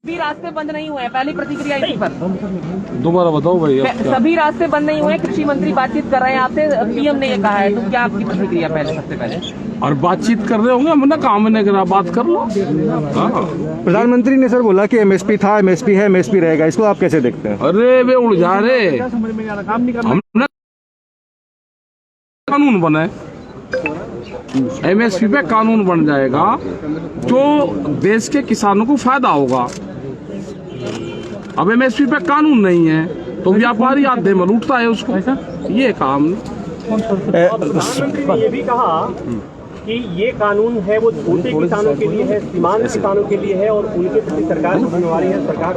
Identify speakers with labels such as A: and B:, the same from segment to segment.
A: सभी रास्ते बंद नहीं हुए हैं, पहली प्रतिक्रिया इसी पर।
B: दोबारा बताओ भाई।
A: सभी रास्ते बंद नहीं हुए, कृषि मंत्री बातचीत कर रहे हैं आपसे, पीएम ने ये कहा है, तो क्या आपकी प्रतिक्रिया पहले सबसे पहले?
B: और बातचीत कर रहे होंगे, हमने काम नहीं करा, बात कर लो।
C: प्रधानमंत्री ने सर बोला कि एमएसपी था, एमएसपी है, एमएसपी रहेगा, इसको आप कैसे देखते हैं?
B: अरे वे उलझा रहे, हमने कानून बनाए, एमएसपी पे कानून बन जाएगा जो देश के किसानों को फायदा होगा। अब एमएसपी पे कानून नहीं है तो व्यापारी आधे में लूटता है उसको, ये काम।
D: प्रधानमंत्री ने ये भी कहा कि ये कानून है वो छोटे किसानों के लिए है, सीमांत किसानों के लिए है और उनके प्रति सरकार की जिम्मेवारी है। सरकार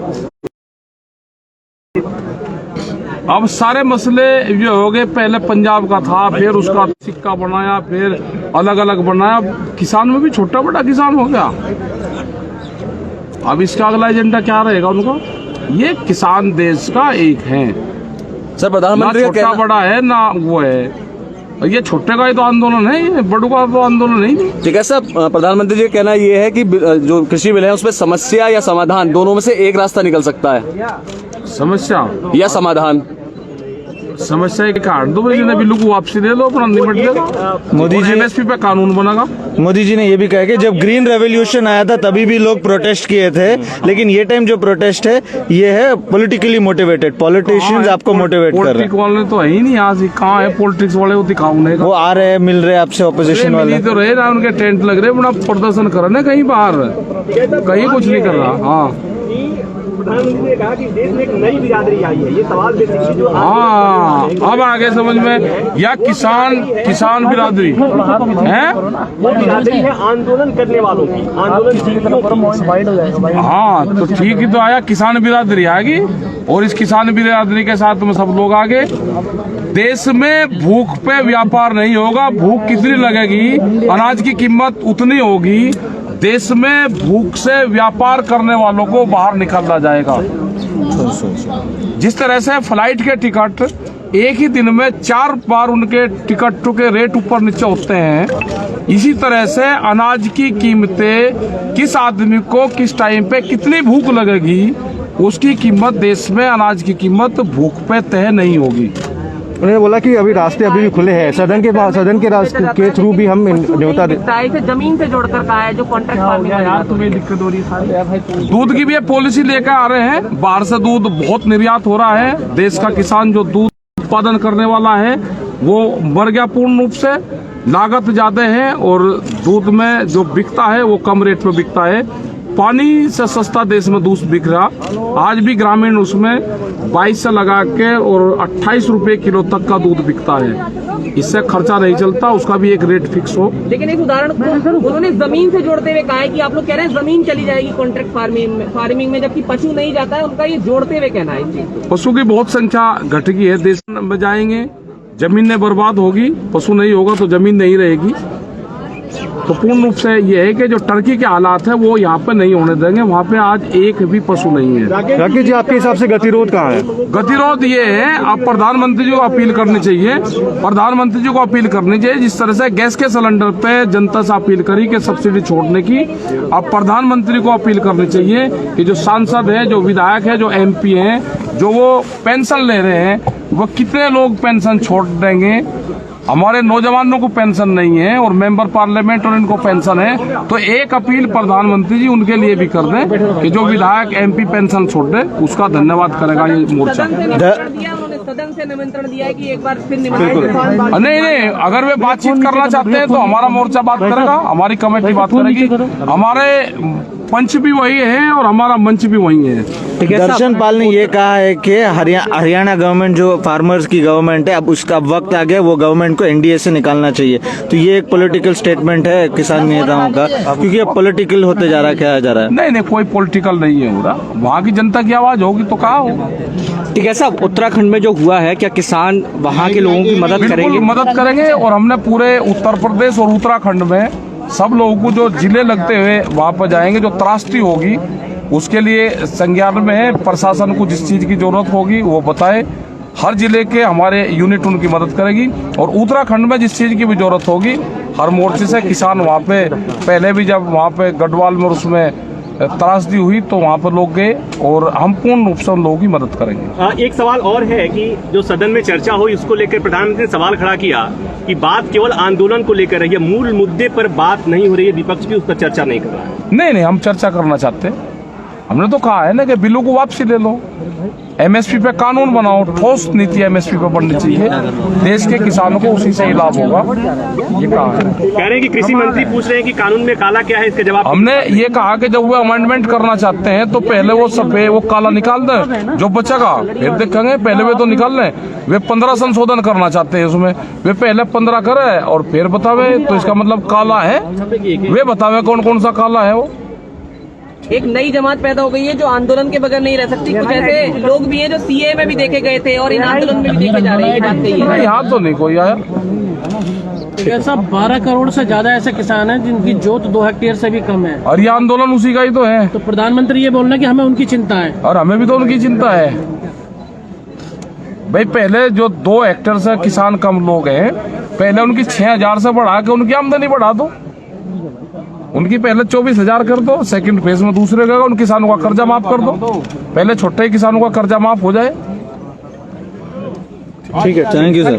B: अब सारे मसले ये हो गए, पहले पंजाब का था, फिर उसका सिक्का बनाया, फिर अलग अलग बनाया, किसान में भी छोटा बड़ा किसान हो गया। अब इसका अगला एजेंडा क्या रहेगा उनका? ये किसान देश का एक है
C: सर, प्रधानमंत्री
B: ना छोटा बड़ा है ना वो है, ये छोटे का ही तो आंदोलन है, ये बड़ों का तो आंदोलन नहीं।
C: ठीक है सर, प्रधानमंत्री जी का कहना ये है कि जो कृषि बिल है उसमें समस्या या समाधान दोनों में से एक रास्ता निकल सकता है।
B: समस्या
C: या समाधान?
B: समस्या के काट दो भाई, बिल्लू को वापसी दे दो, अपना निपट देगा।
C: मोदी जी
B: एमएसपी पे कानून बनेगा।
C: मोदी जी ने ये भी कहा कि जब ग्रीन रेवोल्यूशन आया था तभी भी लोग प्रोटेस्ट किए थे, लेकिन ये टाइम जो प्रोटेस्ट है ये है पॉलिटिकली मोटिवेटेड, पॉलिटिशियंस आपको मोटिवेट कर रहे हैं।
B: पॉलिटिक्स वाले तो है ही नहीं, आज कहाँ है पॉलिटिक्स वाले? वो दिखाओ नहीं,
C: वो आ रहे हैं, मिल रहे हैं आपसे, ऑपोजिशन वाले
B: तो रहे ना, उनके टेंट लग रहे, बड़ा प्रदर्शन कर रहे कहीं बाहर, कहीं कुछ नहीं कर रहा। हाँ,
D: प्रधानमंत्री ने कहा कि देश में एक नई बिरादरी आई है, ये सवाल बेसिकली जो
B: हाँ अब आगे समझ में, या किसान बिरादरी है,
D: वो बिरादरी है आंदोलन करने वालों की, आंदोलन।
B: हाँ तो ठीक ही तो आया, किसान बिरादरी आएगी और इस किसान बिरादरी के साथ में सब लोग आगे। देश में भूख पे व्यापार नहीं होगा, भूख कितनी लगेगी, अनाज की कीमत उतनी होगी, देश में भूख से व्यापार करने वालों को बाहर निकाला जाएगा। जिस तरह से फ्लाइट के टिकट एक ही दिन में 4 बार उनके टिकटों के रेट ऊपर नीचे होते हैं, इसी तरह से अनाज की कीमतें किस आदमी को किस टाइम पे कितनी भूख लगेगी, उसकी कीमत देश में अनाज की कीमत भूख पे तय नहीं होगी।
C: उन्होंने बोला कि अभी रास्ते अभी भी खुले हैं, सदन के रास्ते के थ्रू भी हम न्योता
A: इसे जमीन से जोड़कर कहा है, जो कॉन्ट्रैक्ट फार्मिंग है। यार तुम्हें दिक्कत हो रही है।
B: दूध की भी ये पॉलिसी लेकर आ रहे हैं, बाहर से दूध बहुत निर्यात हो रहा है, देश का किसान जो दूध उत्पादन करने वाला है वो मर गया पूर्ण रूप से, लागत ज्यादा है और दूध में जो बिकता है वो कम रेट में बिकता है। पानी से सस्ता देश में दूध बिक रहा, आज भी ग्रामीण उसमें 22 से लगा के और 28 रुपए किलो तक का दूध बिकता है, इससे खर्चा नहीं चलता, उसका भी एक रेट फिक्स हो।
A: लेकिन इस उदाहरण को उन्होंने जमीन से जोड़ते हुए कहा है कि आप लोग कह रहे हैं जमीन चली जाएगी कॉन्ट्रैक्ट फार्मिंग में, जबकि पशु नहीं जाता है, उनका ये जोड़ते हुए कहना है।
B: पशु की बहुत संख्या घट गई है, देश में जाएंगे, जमीनें बर्बाद होगी, पशु नहीं होगा तो जमीन नहीं रहेगी। तो पूर्ण रूप से ये है कि जो टर्की के हालात है वो यहाँ पे नहीं होने देंगे, वहाँ पे आज एक भी पशु नहीं है।
C: राकेश जी, आपके हिसाब से गतिरोध कहाँ है?
B: गतिरोध ये है, अब प्रधानमंत्री जी को अपील करनी चाहिए, प्रधानमंत्री जी को अपील करनी चाहिए, जिस तरह से गैस के सिलेंडर पे जनता से अपील करी कि सब्सिडी छोड़ने की, अब प्रधानमंत्री को अपील करनी चाहिए कि जो सांसद है, जो विधायक है, जो MP हैं, जो वो पेंशन ले रहे हैं, वो कितने लोग पेंशन छोड़ देंगे। हमारे नौजवानों को पेंशन नहीं है और मेंबर पार्लियामेंट और इनको पेंशन है, तो एक अपील प्रधानमंत्री जी उनके लिए भी कर दें कि जो विधायक MP पेंशन छोड़ दे, उसका धन्यवाद करेगा ये मोर्चा।
A: सदन से निमंत्रण दिया है कि एक बार फिर
B: नहीं, अगर वे बातचीत करना चाहते हैं तो हमारा मोर्चा बात करेगा, हमारी कमेटी बात करेगी, हमारे पंच भी वही है और हमारा मंच भी वही है।
C: दर्शन पाल ने ये कहा है कि हरियाणा गवर्नमेंट जो फार्मर्स की गवर्नमेंट है, अब उसका वक्त आ गया, वो गवर्नमेंट को NDA से निकालना चाहिए। तो ये एक पॉलिटिकल स्टेटमेंट है किसान नेताओं का, क्योंकि अब पॉलिटिकल होते जा रहा है, क्या जा रहा है?
B: नहीं, कोई पॉलिटिकल नहीं है हो रहा, वहाँ की जनता की आवाज होगी तो कहा होगा।
E: ठीक है साहब, उत्तराखंड में जो हुआ है, क्या किसान वहाँ के लोगों की मदद करेंगे?
B: मदद करेंगे, और हमने पूरे उत्तर प्रदेश और उत्तराखंड में सब लोगों को जो जिले लगते हुए वहाँ पर जाएंगे, जो त्रासदी होगी उसके लिए संज्ञान में है, प्रशासन को जिस चीज की जरूरत होगी वो बताए, हर जिले के हमारे यूनिट उनकी मदद करेगी, और उत्तराखंड में जिस चीज की भी जरूरत होगी हर मोर्चे से किसान वहाँ पे, पहले भी जब वहाँ पे गढ़वाल में उसमें त्रासदी हुई तो वहाँ पर लोग गए और हम पूर्ण रूप से उन लोगों की मदद करेंगे।
D: एक सवाल और है कि जो सदन में चर्चा हुई उसको लेकर प्रधानमंत्री ने सवाल खड़ा किया कि बात केवल आंदोलन को लेकर है, मूल मुद्दे पर बात नहीं हो रही है, विपक्ष भी उस पर चर्चा नहीं कर रहा है।
B: नहीं, हम चर्चा करना चाहते हैं। हमने तो कहा है ना कि बिलों को वापसी ले लो, एमएसपी पे कानून बनाओ, ठोस नीति एमएसपी पे बननी चाहिए, देश के किसानों को उसी से ही लाभ होगा, ये कहा है।
D: कह रहे हैं कि कृषि मंत्री पूछ रहे हैं कि कानून में काला क्या है, इसका जवाब
B: हमने ये कहा कि जब वो अमेंडमेंट करना चाहते हैं तो पहले वो सफेद वो काला निकाल दें, जो बचेगा फिर देखेंगे। पहले वे तो निकाल लें, वे 15 संशोधन करना चाहते हैं उसमें, वे पहले 15 करे और फिर बतावे, तो इसका मतलब काला है, वे बतावे कौन कौन सा काला है। वो
A: एक नई जमात पैदा हो गई है जो आंदोलन के बगैर नहीं रह सकती। कुछ ऐसे लोग भी हैं जो सीए में भी देखे गए थे और इन आंदोलन में भी देखे जा रहे हैं, ये बात कही है।
B: यहाँ तो नहीं कोई आया।
F: ऐसा 12 करोड़ से ज्यादा ऐसे किसान हैं जिनकी जोत 2 हेक्टेयर से भी कम है,
B: और ये आंदोलन उसी का ही तो है।
F: तो प्रधानमंत्री ये बोल रहे हैं कि हमें उनकी चिंता है,
B: और हमें भी तो उनकी चिंता है भाई। पहले जो 2 हेक्टेयर से किसान कम लोग हैं, पहले उनकी 6000 से बढ़ा के उनकी आमदनी बढ़ा दो, उनकी पहले 24,000 कर दो, सेकंड फेज में दूसरे का उन किसानों का कर्जा माफ कर दो, पहले छोटे किसानों का कर्जा माफ हो जाए।
C: ठीक है, थैंक यू सर।